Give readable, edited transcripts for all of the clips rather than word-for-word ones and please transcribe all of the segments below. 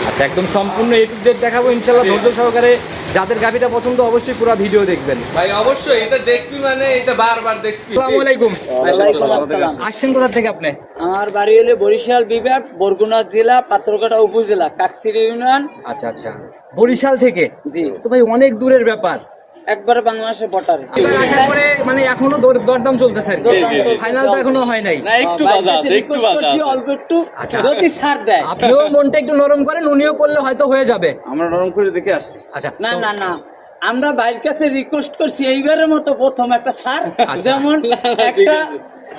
আচ্ছা, একদম সম্পূর্ণ A to Z দেখাবো ইনশাআল্লাহ, ধৈর্য সহকারে। যাদের গাভিটা পছন্দ অবশ্যই পুরো ভিডিও দেখবেন ভাই। অবশ্যই এটা দেখবি, মানে এটা বারবার দেখবি। আসসালামু আলাইকুম। আসছেন কোথা থেকে আপনি? আমার বাড়ি হলে বরিশাল বিভাগ, বরগুনা জেলা, পাথরঘাটা উপজেলা, কাকসিরি ইউনিয়ন। আচ্ছা আচ্ছা, বরিশাল থেকে। জি। তো ভাই অনেক দূরের ব্যাপার। একবারে বাংলাদেশের বর্ডারে। আশা করে মানে এখনো দরদাম চলতেছে, ফাইনাল তো এখনো হয় নাই। না, একটু বাজা আছে, একটু বাজা আছে। অল্প একটু আচ্ছা। যদি ছাড় দেয়। আপনিও মনটা একটু নরম করেন, উনিও করলে হয়তো হয়ে যাবে। আমরা নরম করে দেখে আসছি। আচ্ছা, না না না, আমরা ভাইয়ের কাছে রিকোয়েস্ট করছি এইবারের মতো প্রথম একটা ছাড়, যেমন একটা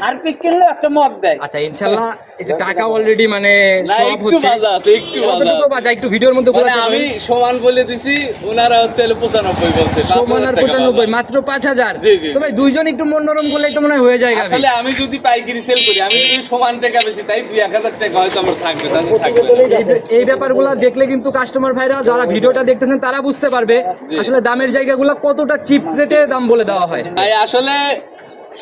হারপিক কিনলে একটা মগ দেয়। আচ্ছা ইনশাআল্লাহ। এই যে টাকা অলরেডি মানে না, সব একটু হচ্ছে, বাজা আছে, একটু বাজা কতটুকু বাজা একটু ভিডিওর মধ্যে মানে বলা আমি সমান বলে দিছি, ওনারা হচ্ছে 95 বলছে। সমান আর 95 মাত্র 5000। জি, জি। তো ভাই দুইজন একটু মন নরম করলেই তো মনে হয় হয়ে যায় গাভী। আসলে আমি যদি পাইকারি সেল করি, আমি যদি সমান টাকা বেশি, তাই 2-1000 টাকা হয়তো আমার থাকবে, তাহলে থাকবে। এই ব্যাপারগুলো দেখলে কিন্তু কাস্টমার ভাইরা যারা ভিডিওটা দেখতেছেন তারা বুঝতে পারবে আসলে দামের জায়গাগুলো কতটা চিপ রেটে দাম বলে দেওয়া হয়। তাই আসলে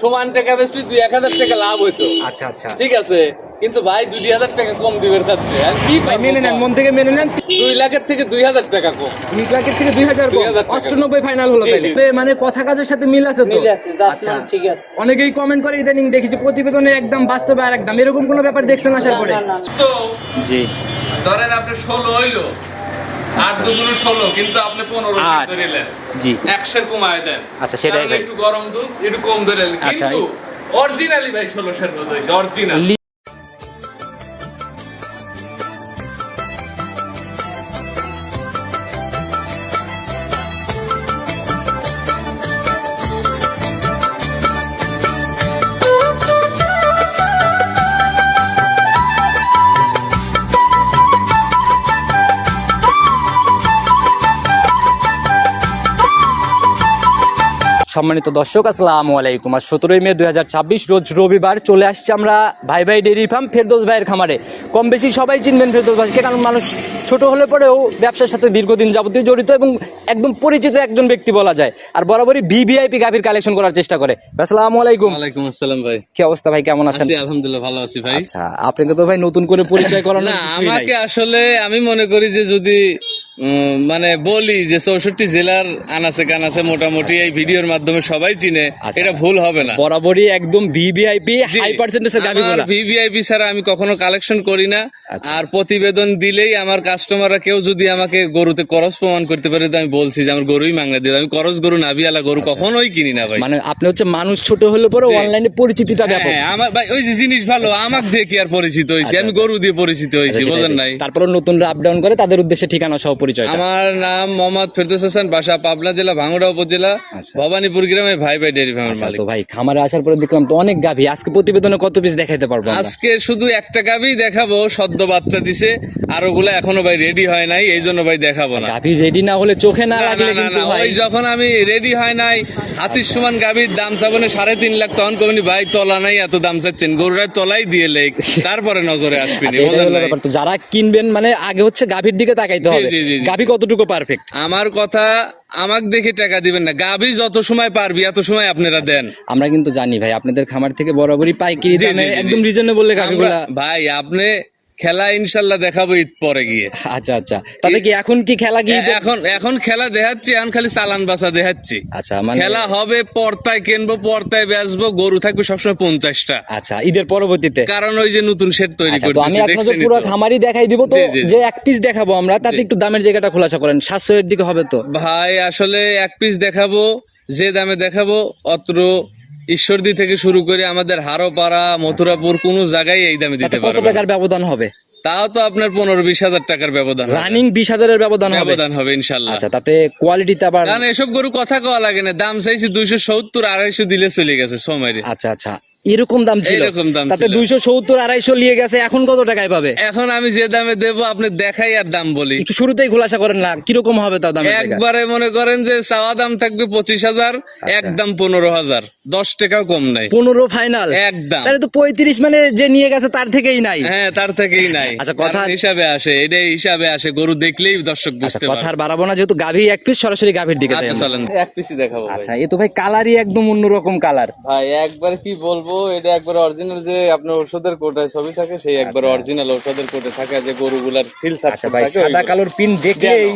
সমান টাকা বেশি 2-1000 টাকা লাভ হইতো। আচ্ছা আচ্ছা ঠিক আছে, কিন্তু ভাই 2-2000 টাকা কম দিবেন থাকছে। আর কি ভাই মেনে নেন, মন থেকে মেনে নেন। 2 লাখের থেকে 2000 টাকা কম। 20 লাখের থেকে 2000 কম, 2000 টাকা। 98 ফাইনাল হলো। জি, তাইলে জি। মানে কথা কাজের সাথে মিল আছে তো? মিল আছে, যা আচ্ছা, আপনার ঠিক আছে। অনেকেই কমেন্ট করে ইদানিং দেখেছি প্রতিবেদনে একদম, বাস্তবে আর একদম, এরকম কোনো ব্যাপার দেখছেন আসার পরে? না, না, না। তো জি। ধরেন আপনি 16 হইলো, 8 দুগুণ 16, কিন্তু আপনি 15 আট। ধরে নিলেন। জি। 100 কমায় দেন। আচ্ছা, সেটাই তাহলে ভাই। একটু গরম দুধ একটু কম ধরে নিলেন, আচ্ছা, কিন্তু অরিজিনালি ভাই 1600 দুধ হইছে, অরিজিনাল। সম্মানিত দর্শক আসসালামু আলাইকুম। আর 17 মে 2026 রোজ রবিবার চলে আসছে আমরা ভাই ভাই ডেইরি ফার্ম ফেরদৌস ভাইয়ের খামারে। কম বেশি সবাই চিনবেন ফেরদৌস ভাইকে, কারণ মানুষ ছোট হলে পরেও ব্যবসার সাথে দীর্ঘদিন যাবতীয় জড়িত এবং একদম পরিচিত একজন ব্যক্তি বলা যায়। আর বরাবরই ভিভিআইপি গাভীর কালেকশন করার চেষ্টা করে। আসসালামু আলাইকুম। ওয়ালাইকুম আসসালাম ভাই। কি অবস্থা ভাই, কেমন আছেন? আছি আলহামদুলিল্লাহ, ভালো আছি ভাই। আচ্ছা, আপনাকে তো ভাই নতুন করে পরিচয় করানো না, আমাকে আসলে আমি মনে করি যে যদি মানে বলি যে 64 জেলার আনাচে কানাচে মোটামুটি এই ভিডিওর মাধ্যমে সবাই চিনে, আচ্ছা। এটা ভুল হবে না। বরাবরই একদম ভিভিআইপি হাই পার্সেন্টেজের গাভীগুলো। ভিভিআইপি ছাড়া আমি কখনো কালেকশন করি না। আচ্ছা। আর প্রতিবেদন দিলেই আমার কাস্টমাররা কেউ যদি আমাকে গরুতে করস প্রমাণ করতে পারে, তো আমি বলছি যে আমার গরুই মাংনা দিয়ে, আমি করস গরু নাভিয়ালা গরু কখনোই কিনি না ভাই। মানে আপনি হচ্ছে মানুষ ছোট হলে পরে জি। অনলাইনে পরিচিতিটা ব্যাপক। হ্যাঁ, আমার ভাই ওই যে জিনিস ভালো, আমাকে দেখি আর পরিচিত হয়েছি, আমি গরু দিয়ে পরিচিত হয়েছি, বুঝলেন নাই? তারপরে নতুনরা আপ ডাউন করে তাদের উদ্দেশ্যে ঠিকানা সহ পরিচয়। আমার নাম মোহাম্মদ ফেরদৌস হাসান, বাসা পাবনা জেলা ভাঙ্গুড়া উপজেলা, আচ্ছা। ভবানীপুর গ্রামে ভাই ভাই ডেয়ারি ফার্মের মালিক। তো ভাই খামারে আসার পরে দেখলাম তো অনেক গাভী, আজকে প্রতিবেদনে কত পিস দেখাইতে পারবো আমরা? আজকে শুধু একটা গাভী দেখাবো, সদ্য বাচ্চা দিছে, আর ওগুলা এখনো ভাই রেডি হয় নাই, এই জন্য ভাই দেখাবো না। গাভী রেডি না হলে চোখে না না, লাগলে না, না, কিন্তু না, ভাই ওই যখন আমি রেডি হয় নাই, হাতির সমান গাভীর দাম চাবনে 3.5 লাখ, তখন কমনি ভাই তলা নাই, এত দাম চাচ্ছেন, গরুরা তলাই দিয়ে লেখ, তারপরে নজরে আসবেনি, আচ্ছা, এটাই বুঝলেন হলো নাই? ব্যাপার। তো যারা কিনবেন মানে আগে হচ্ছে গাভীর দিকে তাকাইতে জি, হবে, জি, জি, জি। গাভী কতটুকু পারফেক্ট। আমার কথা, আমাকে দেখে টাকা দিবেন না, গাভী যত সময় পারবি এত সময় আপনারা দেন। আমরা কিন্তু জানি ভাই আপনাদের খামার থেকে বরাবরই পাইকারি জি, জি, দামে জি, জি। একদম রিজনেবল গাভীগুলা। আমরা- ভাই আপনি খেলা ইনশাল্লাহ দেখাবো ঈদ পরে গিয়ে। আচ্ছা আচ্ছা, তাহলে কি এখন কি খেলা কি? এখন খেলা দেখাচ্ছি, এখন খালি চালান বাসা দেখাচ্ছি। আচ্ছা, মানে খেলা হবে, পর্তায় কিনবো, পর্তায় বেচবো, গরু থাকবে সবসময় 50টা। আচ্ছা, ঈদের পরবর্তীতে। কারণ ওই যে নতুন সেট তৈরি আচ্ছা, তো আমি করতেছি, আপনাদের দেখছেনই পুরো তো। খামারই দেখাই দিব। তো জি, জি, জি। যে এক পিস দেখাবো আমরা, তাতে জি। একটু দামের জায়গাটা খোলাসা করেন, 700 এর দিকে হবে তো? ভাই আসলে এক পিস দেখাবো, যে দামে দেখাবো অত্র ঈশ্বরদী থেকে শুরু করে আমাদের হারোপাড়া, মথুরাপুর, কোন জায়গায় এই দামে তাতে দিতে কত পারবো না। টাকার ব্যবধান হবে? তাও তো আপনার 15-20 হাজার টাকার ব্যবধান হবে। রানিং 20,000 এর ব্যবধান হবে? ব্যবধান হবে ইনশাল্লাহ। আচ্ছা, তাতে কোয়ালিটিতে আবার? কারণ এসব গরু কথা কওয়া লাগে না, দাম চাইছি 270-250 দিলে চলে গেছে সময়। আচ্ছা আচ্ছা, এরকম দাম ছিল? এরকম দাম তাতে ছিল। 270-250 নিয়ে গেছে, এখন কত টাকায় পাবে? এখন আমি যে দামে দেবো আপনি দেখাই আর দাম বলি। একটু শুরুতেই খোলাসা করেন না, কিরকম হবে তাও দামের জায়গা? একবারে মনে করেন যে চাওয়া দাম থাকবে 25,000, একদম 15,000, 10 টাকাও কম নাই, 15 ফাইনাল একদম। তাহলে তো 35 মানে যে নিয়ে গেছে তার থেকেই নাই। হ্যাঁ, তার থেকেই নাই। আচ্ছা, কথা কারণ হিসাবে আসে, এটাই হিসাবে আসে, গরু দেখলেই দর্শক আচ্ছা, বুঝতে কথা পারে। আর বাড়াবো না, যেহেতু গাভী এক পিস, সরাসরি গাভীর দিকে যাই আচ্ছা আমরা। চলেন এক পিসি দেখাবো ভাই। আচ্ছা, এ তো ভাই কালারই একদম অন্যরকম কালার। ভাই একবার কি বলবো, দেখাবো, এটা একবার অরিজিনাল যে আপনার ঔষধের কোটায় ছবি থাকে, সেই একবার অরিজিনাল ঔষধের কোটে থাকে, যে গরুগুলার সিল আচ্ছা ভাই, সাদা কালোর পিন দেখলেই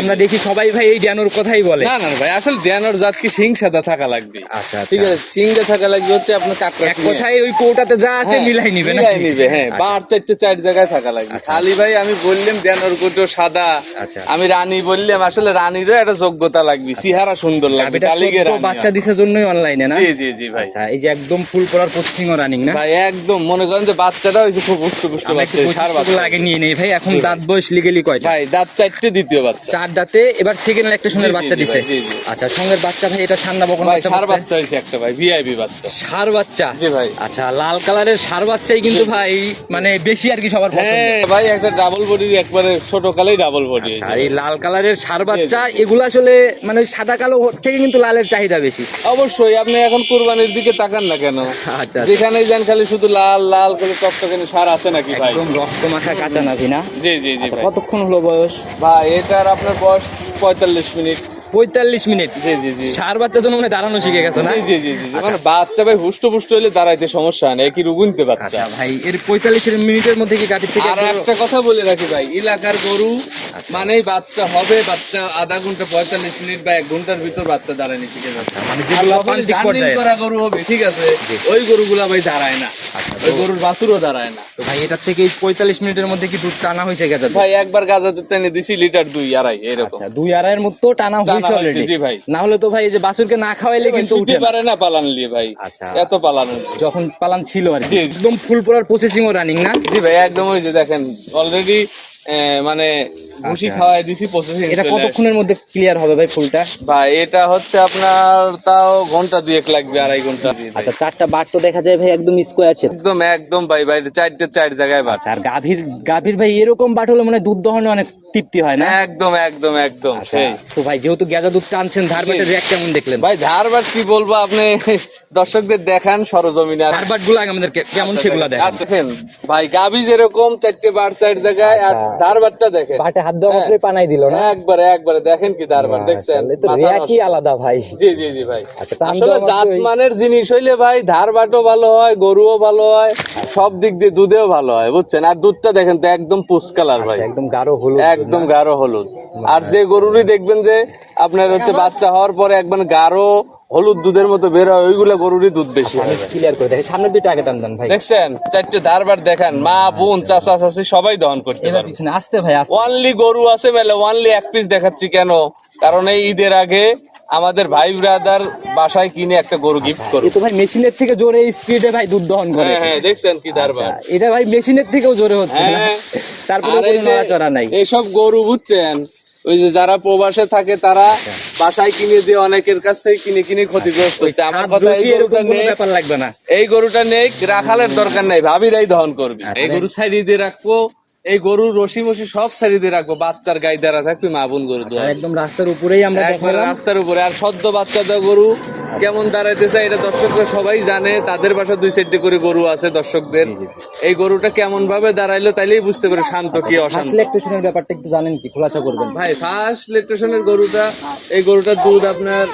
আমরা দেখি সবাই ভাই এই ড্যানোর কথাই বলে। না না ভাই, আসলে ড্যানোর জাত কি সিং সাদা থাকা লাগবে। আচ্ছা ঠিক আছে, সিংটা থাকা লাগবে হচ্ছে আপনার কাকড়া, এক কথায় ওই কোটাতে যা আছে মিলাই নিবে না, মিলাই নিবে। হ্যাঁ, বার চারটে চার জায়গায় থাকা লাগবে। খালি ভাই আমি বললাম ড্যানোর কোটো সাদা, আচ্ছা আমি রানী বললাম, আসলে রানীরও একটা যোগ্যতা লাগবে, চেহারা সুন্দর লাগবে, তালিগে রানী। বাচ্চা দিছে জন্যই অনলাইনে না? জি জি জি ভাই। আচ্ছা, এই যে একদম ফুল পড়ার পোস্টিং ও রানিং না ভাই? একদম মনে করেন যে বাচ্চাটা হইছে খুব পুষ্ট পুষ্ট বাচ্চা, সার বাচ্চা আগে নিয়ে নেই ভাই। এখন দাঁত বয়স লিগেলি কয়টা ভাই? দাঁত চারটে, দ্বিতীয় বাচ্চা। 4 দাঁতে, এবার সেকেন্ড ল্যাকটেশনের জি, বাচ্চা জি, দিছে। জি, জি। আচ্ছা, সঙ্গের বাচ্চা ভাই এটা সান্না বকন ভাই বাচ্চা সার বলছে? বাচ্চা হইছে একটা ভাই, ভিআইপি বাচ্চা। ষাঁড় বাচ্চা? জি ভাই। আচ্ছা, লাল কালারের ষাঁড় বাচ্চাই কিন্তু ভাই মানে বেশি আর কি সবার পছন্দ। হ্যাঁ ভাই, একটা ডাবল বডি, একবারে ছোট কালেই ডাবল বডি। আচ্ছা, এই লাল কালারের ষাঁড় বাচ্চা এগুলো আসলে মানে ওই সাদা কালো থেকে কিন্তু লালের চাহিদা বেশি। অবশ্যই, আপনি এখন কুরবানির দিকে তাকান না কেন, আচ্ছা, যেখানেই যান খালি শুধু লাল লাল করে টকটকানি সার আছে নাকি ভাই? একদম রক্ত মাখা কাঁচা নাভি না? জি জি জি আচ্ছা, ভাই। কতক্ষণ হলো বয়স? ভাই এটার আপনার বয়স 45 মিনিট। 45 মিনিট? জি জি জি। ষাঁড় বাচ্চার জন্য মানে দাঁড়ানো শিখে গেছে না? জি জি জি জি। মানে বাচ্চা ভাই হুষ্ট পুষ্ট হলে দাঁড়াইতে সমস্যা নেই, কি রুগুনতে বাচ্চা। আচ্ছা ভাই, এর 45 মিনিটের মধ্যে কি গাড়ির থেকে আর একটা কথা বলে রাখি ভাই, এলাকার গরু মানেই বাচ্চা হবে, বাচ্চা আধা ঘন্টা 45 মিনিট বা 1 ঘন্টার ভিতর বাচ্চা দাঁড়ায় নিতে গেছে। মানে যেগুলো প্রান্তিক পর্যায়ে করা গরু হবে, ঠিক আছে, ওই গরুগুলা ভাই দাঁড়ায় না। আচ্ছা, ওই গরুর বাছুরও দাঁড়ায় না। তো ভাই এটার থেকে 45 মিনিটের মধ্যে কি দুধ টানা হয়েছে গেছে? ভাই একবার গাজা দুধ টেনে দিছি, লিটার 2-2.5 এরকম। আচ্ছা, 2-2.5 মতো টানা হয়েছে অলরেডি? জি ভাই। না হলে তো ভাই এই যে বাছুরকে না খাওয়াইলে কিন্তু উঠে উঠতে পারে না পালান লিয়ে ভাই। আচ্ছা, এত পালানো যখন পালান ছিল আর কি। জি। একদম ফুল পড়ার প্রসেসিং ও রানিং না? জি ভাই, একদম। ওই যে দেখেন অলরেডি মানে ভুসি আচ্ছা। খাওয়াই দিছি, প্রসেসিং। এটা কতক্ষণের মধ্যে ক্লিয়ার হবে ভাই ফুলটা? ভাই এটা হচ্ছে আপনার তাও ঘন্টা 2-1 লাগবে, 2.5 ঘন্টা। আচ্ছা, 4টা বাট তো দেখা যায় ভাই একদম স্কোয়ার শেপ। একদম একদম ভাই, ভাই 4 জায়গায় বাট। আর গাভীর ভাই এরকম বাট হলে মানে দুধ দহনে অনেক তৃপ্তি হয় না? একদম একদম একদম আচ্ছা, সেই। তো ভাই যেহেতু গেজা দুধ টানছেন, ধারবাটের রেট কেমন দেখলেন? ভাই ধারবাট কি বলবো, আপনি দর্শকদের দেখান সরজমিনে। ধারবাট গুলো আগে আমাদের কেমন সেগুলো আর দেখেন। দেখেন ভাই, গাবি যেরকম 4টে বার 4 জায়গায়, আর আচ্ছা। ধারবাটটা দেখেন। বাটে হাত দেওয়া মাত্রই পানাই দিল না? একবারে দেখেন কি ধারবাট দেখছেন? আসলে তো রেটই আলাদা ভাই। জি জি জি ভাই। আচ্ছা, তো আসলে জাতমানের জিনিস হইলে ভাই ধারবাটও ভালো হয়, গরুও ভালো হয়, সব দিক দিয়ে দুধেও ভালো হয়, বুঝছেন? আর দুধটা দেখেন তো একদম পুস কালার ভাই, একদম গাঢ় হলুদ, একদম গাঢ় হলুদ। আর যে গরুরই দেখবেন যে আপনার হচ্ছে বাচ্চা হওয়ার পরে একবার গাঢ় হলুদ দুধের মতো বের হয়, ওইগুলা গরুরই দুধ বেশি আমি হয়। ক্লিয়ার করে দেখি, সামনের দুইটা আগে টান দেন ভাই। দেখছেন 4টে ধারবাট দেখেন, মা বোন চাচা চাচি সবাই দহন করতে এবার পারবে। পিছনে আসতে ভাই, আসতে। অনলি গরু আছে মেলে, অনলি 1 পিস দেখাচ্ছি কেন, কারণ এই ঈদের আগে আমাদের ভাই ব্রাদার বাসায় কিনে একটা গরু গিফট করো। এ তো ভাই মেশিনের থেকে জোরে স্পিডে ভাই দুধ দহন করে। হ্যাঁ হ্যাঁ, দেখছেন কি ধারবাট? আচ্ছা, এটা ভাই মেশিনের থেকেও জোরে হচ্ছে না? হ্যাঁ। তারপরে আর এই কোনো যে নড়াচড়া নাই। এইসব গরু বুঝছেন, ওই যে যারা প্রবাসে থাকে তারা বাসায় কিনে দিয়ে অনেকের কাছ থেকে কিনে কিনে ক্ষতিগ্রস্ত হচ্ছে। আমার কথা, এই গরুটা এরকম কোনো নেই, ব্যাপার লাগবে না। এই গরুটা নেই, রাখালের দরকার নাই, ভাবিরাই দহন করবে। আচ্ছা। এই গরু সাইডে দিয়ে রাখবো, এই গরুর রশি মশি সব সাইডে দিয়ে রাখবো, বাচ্চার গায়ে দ্বারা থাকবে, মা বোন গরু আর দোয়া একদম রাস্তার উপরেই আমরা একবারে দেখালাম। রাস্তার উপরে। আর সদ্য বাচ্চা দেওয়া গরু কেমন দাঁড়াইতে চায় এটা দর্শকরা সবাই জানে, তাদের বাসা 2 সাইডে করে গরু আছে দর্শকদের। এই গরুটা কেমন ভাবে দাঁড়াইলো তাইলেই বুঝতে পারে শান্ত কি অশান্ত। সিলেকশনের ব্যাপারটা একটু জানেন কি, খোলাসা করবেন ভাই ফার্স্ট লেকটেশনের গরুটা, এই গরুটার দুধ আপনার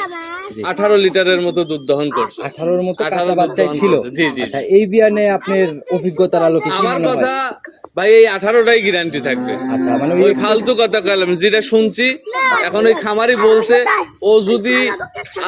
18 লিটারের মতো দুধ দহন করছে। 18-র মতো 18 কাঁচা দুধ বাচ্চাই দহন ছিল। করছে। জি জি। আচ্ছা, এই বিয়ানে আপনার অভিজ্ঞতার আলোকে কি আমার মনে হয়? কথা ভাই, এই 18টাই গ্যারান্টি থাকবে। আচ্ছা, মানে ওই ফালতু কথা কইলাম যেটা শুনছি, এখন ওই খামারি বলছে, ও যদি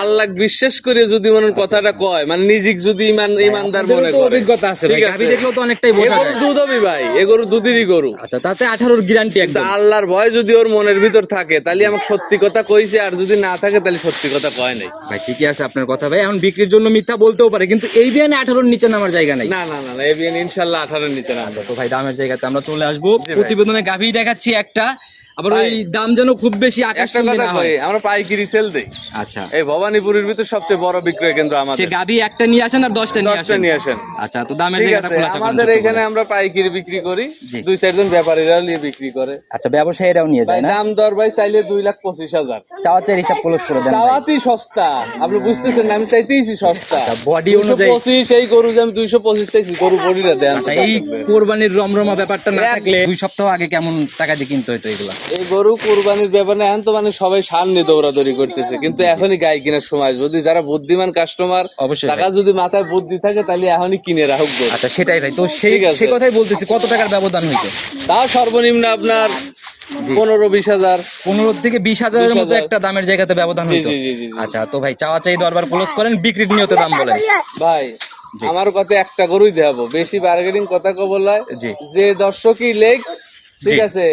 আল্লাহ বিশ্বাস করে যদি মনের কথাটা কয়, মানে নিজেক যদি ইমানদার মনে তো করে, অভিজ্ঞতা আছে ভাই, ঠিক আছে? গাভী দেখলেও তো অনেকটাই এ বোঝা গরু যায়। দুধ হবে ভাই, এ গরু দুধেরই গরু। আচ্ছা, তাতে 18-র গ্যারান্টি একদম। তা আল্লাহর ভয় যদি ওর মনের ভিতর থাকে তাহলে আমাকে সত্যি কথা কইছে, আর যদি না থাকে তাহলে সত্যি কথা কয় নাই। ভাই ঠিকই আছে আপনার কথা ভাই, এখন বিক্রির জন্য মিথ্যা বলতেও পারে, কিন্তু এই বিয়ানে 18-র নিচে নামার জায়গা নাই। না না না না, এবিএন ইনশাআল্লাহ 18 নিচে না। তো ভাই দামের জায়গাতে আমরা চলে আসবো। জি ভাই। প্রতিবেদনে গাভী দেখাচ্ছি একটা, আবার ভাই, ওই দাম যেন খুব বেশি একটা আকর্ষণীয় কথা না কই, হয়। আমরা পাইকারি সেল দেই। আচ্ছা, এই ভবানীপুরের ভিতর সবচেয়ে বড় বিক্রয় কেন্দ্র সে আমাদের। গাভী একটা নিয়ে আসেন আর 10টা নিয়ে 10টা আসেন। নিয়ে আসেন। আচ্ছা, তো দামের ঠিক জায়গাটা আছে, খোলাসা করেন আমাদের ছোট্ট এখানে করে। আমরা পাইকারি বিক্রি করি, জি। 2-4 ব্যাপারীরাও নিয়ে বিক্রি করে। আচ্ছা, ব্যবসায়ীরাও নিয়ে ভাই যায় না? দাম দর ভাই চাইলে 2,25,000, চাওয়াচের হিসাব ক্লোজ করে দেন ভাই। চাওয়াতেই সস্তা। আপনি বুঝতেছেন না, আমি চাইতেইছি সস্তা। আচ্ছা, বডি অনুযায়ী। 225, এই গরু যে আমি 225 চাইছি, গরু বডিটা দেন। আচ্ছা, এই কোরবানির রমরমা ব্যাপারটা না এক- থাকলে 2 সপ্তাহ আগে কেমন টাকা দিয়ে কিনতে হতো এগুলা? এই গরু কুরবানির ব্যাপারে এখন তো মানে সবাই সামনে দৌড়াদৌড়ি করতেছে, কিন্তু এখনই গাই কেনার সময়। যদি যারা বুদ্ধিমান কাস্টমার, অবশ্যই টাকা যদি মাথায় বুদ্ধি থাকে তাহলে এখনই কিনে রাখুক গরু। আচ্ছা সেটাই ভাই, তো সেই ঠিক আছে। সেই কথাই বলতেছি, কত টাকার ব্যবধান হয়েছে? তা সর্বনিম্ন আপনার 15-20 হাজার। 15 থেকে 20,000-এর মতো 20,000 একটা দামের জায়গাতে ব্যবধান জি হয়েছে। জি জি জি জি। আচ্ছা তো ভাই চাওয়া চাই দরবার ক্লোজ করেন, বিক্রির নিয়তে দাম বলেন। ভাই আমার কথা একটা গরুই দেখাবো, বেশি বার্গেনিং কথা কব বলায় জি। যে দর্শকই লেগ, ঠিক জি। আছে,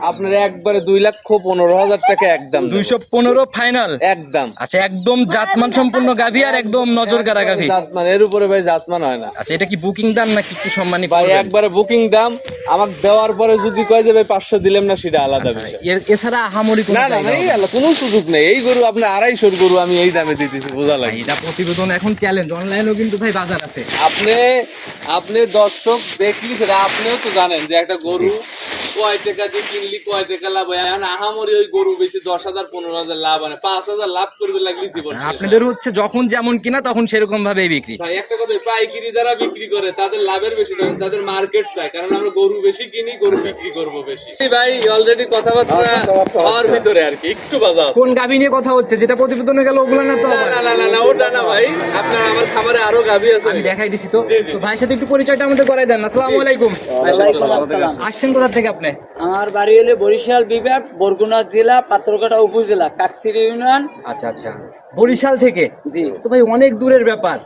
আপনার একবারে 2,15,000 টাকা একদম দেব। 215 ফাইনাল। একদম। আচ্ছা একদম জাতমান সম্পূর্ণ গাভী আর একদম নজর কাড়া গাভী। জাতমান, এর উপরে ভাই জাতমান হয় না। আচ্ছা এটা কি বুকিং দাম নাকি একটু সম্মানী ভাই করবেন? একবারে বুকিং দাম, আমাকে দেওয়ার পরে যদি কয় যে ভাই 500 দিলাম না, সেটা আলাদা বিষয়। এছাড়া আহামরি কোনো না না জায়গা না, হবে এই না। আলাদা কোনো সুযোগ নেই। এই গরু আপনার 250 গরু আমি এই দামে দিতেছি, বোঝা ভাই, লাগে। এটা প্রতিবেদন এখন চ্যালেঞ্জ, অনলাইনেও কিন্তু ভাই বাজার আছে। আপনি আপনি দর্শক দেখলি সেটা আপনিও তো জানেন যে একটা গরু কয় টাকা দিয়ে কিনলি কয় টাকা লাভ হয়। এখন আহামরি ওই গরু বেশি 10,000 15,000 লাভ হয় না, 5,000 লাভ করবে লাগলি জীবন শেষ। আপনাদের হচ্ছে যখন যেমন কিনা তখন সেরকম ভাবে বিক্রি। ভাই একটা কথা, পাইকারি যারা বিক্রি করে তাদের লাভের বেশি থাকে, তাদের মার্কেট চাই, কারণ আমরা গরু বেশি কিনি, গরু বিক্রি করবো বেশি। ভাই অলরেডি কথাবার্তা হওয়ার ভিতরে আর কি, একটু বাজাও। কোন গাভী নিয়ে কথা হচ্ছে যেটা প্রতিবেদনে গেল ওগুলো না তো? না না না না না, ওটা না ভাই, আপনার আমার খামারে আরো গাভী আছে। আমি দেখাই দিছি তো। জি, জি। তো ভাইয়ের সাথে একটু পরিচয়টা আমাদের করাই দেন। আসসালামু আলাইকুম। ওয়ালাইকুম আসসালাম। আসছেন কোথা থেকে আপনি? আমার বাড়ি হলে বরিশাল বিভাগ, বরগুনা জেলা, পাত্রঘাটা উপজেলা, কাকসির ইউনিয়ন। আচ্ছা আচ্ছা, বরিশাল থেকে। জি, তো ভাই অনেক দূরের ব্যাপার।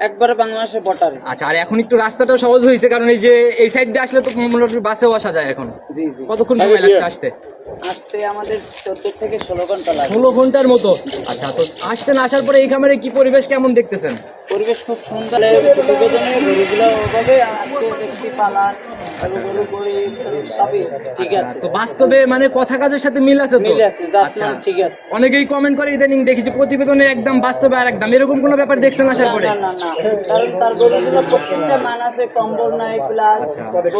একবারে বাংলাদেশের বর্ডারে। আচ্ছা, আর এখন একটু রাস্তাটা সহজ হয়েছে, কারণ এই যে এই সাইড দিয়ে আসলে তো মোটামুটি বাসেও আসা যায় এখন। জি জি। কতক্ষণ সময় লাগছে আসতে? আসতে আমাদের 14 থেকে 16 ঘন্টা লাগে। 16 ঘন্টার মতো। আচ্ছা, তো আসছেন, আসার পরে এই খামারে কি পরিবেশ কেমন দেখতেছেন? পরিবেশ খুব সুন্দর। প্রতিবেদনে গরুগুলো ওভাবে আজকে দেখছি পালান এবং গরু গরিব সবই ঠিক আছে। তো বাস্তবে মানে কথা কাজের সাথে মিল আছে তো? মিল আছে, জাতমান আচ্ছা, ঠিক আছে। অনেকেই কমেন্ট করে ইদানিং দেখেছি প্রতিবেদনে একদম, বাস্তবে আর একদম, এরকম কোনো ব্যাপার দেখছেন আসার পরে? না না না, কারণ তার গরুগুলো প্রত্যেকটা মান আছে, কম্বল নাই, প্লাস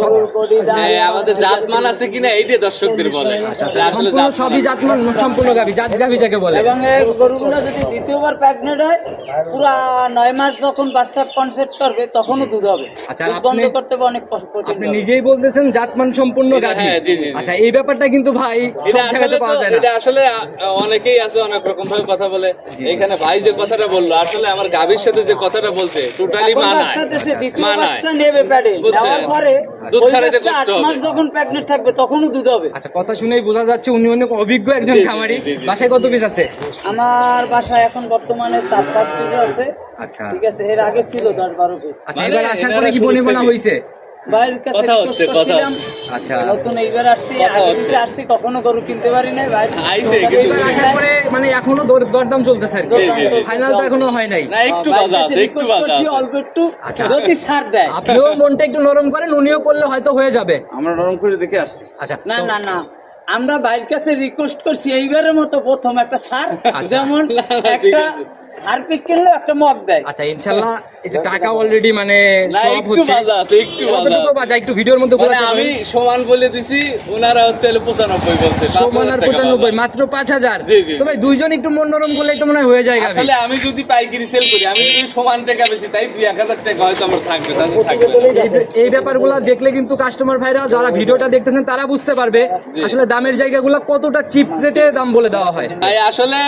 গরুর বডি দাম। আমাদের জাতমান আছে কিনা এইটা দর্শকদের বলে। আসলে সম্পূর্ণ জাতমান সবই জাতমান, সম্পূর্ণ গাভী, জাত গাভী যাকে বলে। এবং এই গরুগুলো যদি দ্বিতীয়বার প্রেগনেন্ট হয়, পুরা 9 মাস যখন বাচ্চা কনসেপ্ট করবে তখনও দুধ হবে। আচ্ছা, দুধ বন্ধ করতে হবে অনেক কঠিন আপনি হবে। নিজেই বলতেছেন জাতমান সম্পূর্ণ গাভী। হ্যাঁ, জি, জি, জি। আচ্ছা, এই ব্যাপারটা কিন্তু ভাই সব এটা জায়গাতে আসলে পাওয়া যায় এটা না। আসলে অনেকেই আছে অনেক রকম ভাবে কথা বলে। এখানে ভাই যে কথাটা বললো, আসলে আমার গাভীর সাথে যে কথাটা বলছে টোটালি এখন মানায়। বাচ্চা দেশে দ্বিতীয় মানায়। বাচ্চা নেবে প্যাডে, বুঝছেন? নেওয়ার পরে দুধ ওই ছাড়াইতে বাচ্চা কষ্ট 8 মাস হবে। যখন প্রেগনেন্ট থাকবে তখনও দুধ হবে। আচ্ছা, কথা শুনেই বোঝা যাচ্ছে উনি অনেক অভিজ্ঞ একজন জি, জি, খামারি। জি, জি। বাসায় কত পিস আছে? আমার বাসায় এখন বর্তমানে 7-5 পিস আছে। আচ্ছা ঠিক আছে, এর আগে ছিল 10-12 পিস। আচ্ছা, মানে এবার আসার এনারা পরে কি শুরু বনে বনা থেকে- হয়েছে? ভাইয়ের কাছে কথা request হচ্ছে, কথা করছিলাম। আচ্ছা, নতুন এইবার আসছি, কথা আগে হচ্ছে। পিছে আসছি, কখনো গরু কিনতে পারি নাই ভাই। আইছে, কিন্তু এবার আসার পরে মানে এখনো দরদাম চলতেছে আর কি। জি, জি, জি। ফাইনাল তো এখনো হয় নাই। না, একটু বাজা আছে, একটু বাজা আছে। অল্প একটু আচ্ছা। যদি ছাড় দেয়। আপনিও মনটা একটু নরম করেন, উনিও করলে হয়তো হয়ে যাবে। আমরা নরম করে দেখে আসছি। আচ্ছা, না তো- না না, আমরা ভাইয়ের কাছে রিকোয়েস্ট করছি এইবারের মতো প্রথম একটা ছাড়, আচ্ছা। যেমন না, ঠিক একটা আছে। হারপিক কিনলে একটা মগ দেয়। আচ্ছা, ইনশাল্লাহ এই যে টাকা অলরেডি মানে না, সব একটু হচ্ছে। বাজা আছে, একটু বাজা কতটুকু আছে। বাজা একটু ভিডিওর মধ্যে মানে খোলাসা আমি করেন। সমান বলে দিছি, ওনারা হচ্ছে 95 বলছে। সমান আর 95, মাত্র 5,000। জি, জি। তো ভাই দুইজন একটু মন নরম করলেই তো মনে হয় হয়ে যায় গাভী। আসলে আমি যদি পাইকারি সেল করি, আমি যদি সমান টাকা বেশি, তাই 2-1,000 টাকা হয়তো আমার থাকবে, তাদের থাকবে না। এই ব্যাপারগুলো দেখলে কিন্তু কাস্টমার ভাইরা যারা ভিডিওটা দেখতেছেন তারা বুঝতে পারবে জি। আসলে দামের জায়গাগুলো কতটা চিপ রেটে দাম বলে দেওয়া হয়। তাই আসলে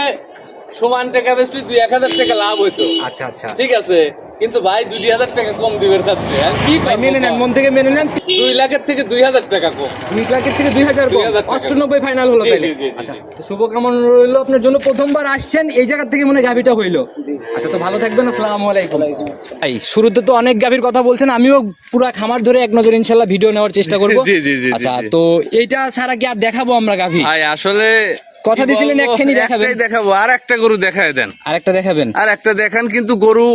সমান টাকা বেশি 2-1,000 টাকা লাভ হইতো, আচ্ছা আচ্ছা, ঠিক আছে, কিন্তু ভাই 2,000 টাকা কম দিবেন থাকছে। আর কি ভাই করবো মেনে নেন, কম? মন থেকে মেনে নেন। 2 লাখের থেকে 2,000 টাকা কম। 2 লাখের থেকে 2,000 কম, 2,000 টাকা। 98 ফাইনাল হলো জি, তাইলে। জি, জি, জি, আচ্ছা, জি। তো শুভকামনা রইলো আপনার জন্য, প্রথমবার আসছেন এই জায়গা থেকে মনে হয় গাভীটা হইলো। জি। আচ্ছা, তো ভালো থাকবেন, আসসালামু আলাইকুম। ভাই শুরুতে তো অনেক গাভীর কথা বলছেন, আমিও পুরা খামার ধরে এক নজর ইনশাআল্লাহ ভিডিও নেওয়ার চেষ্টা করব। জি, জি, জি, আচ্ছা, জি। তো এইটা ছাড়া কি আর দেখাবো আমরা গাভী? ভাই আসলে কথা কি দিছিলেন বলবো, একখানি দেখাবেন। একটাই দেখাবো, আর একটা গরু দেখায় দেন। আরেকটা দেখাবেন? আর একটা দেখান, কিন্তু গরু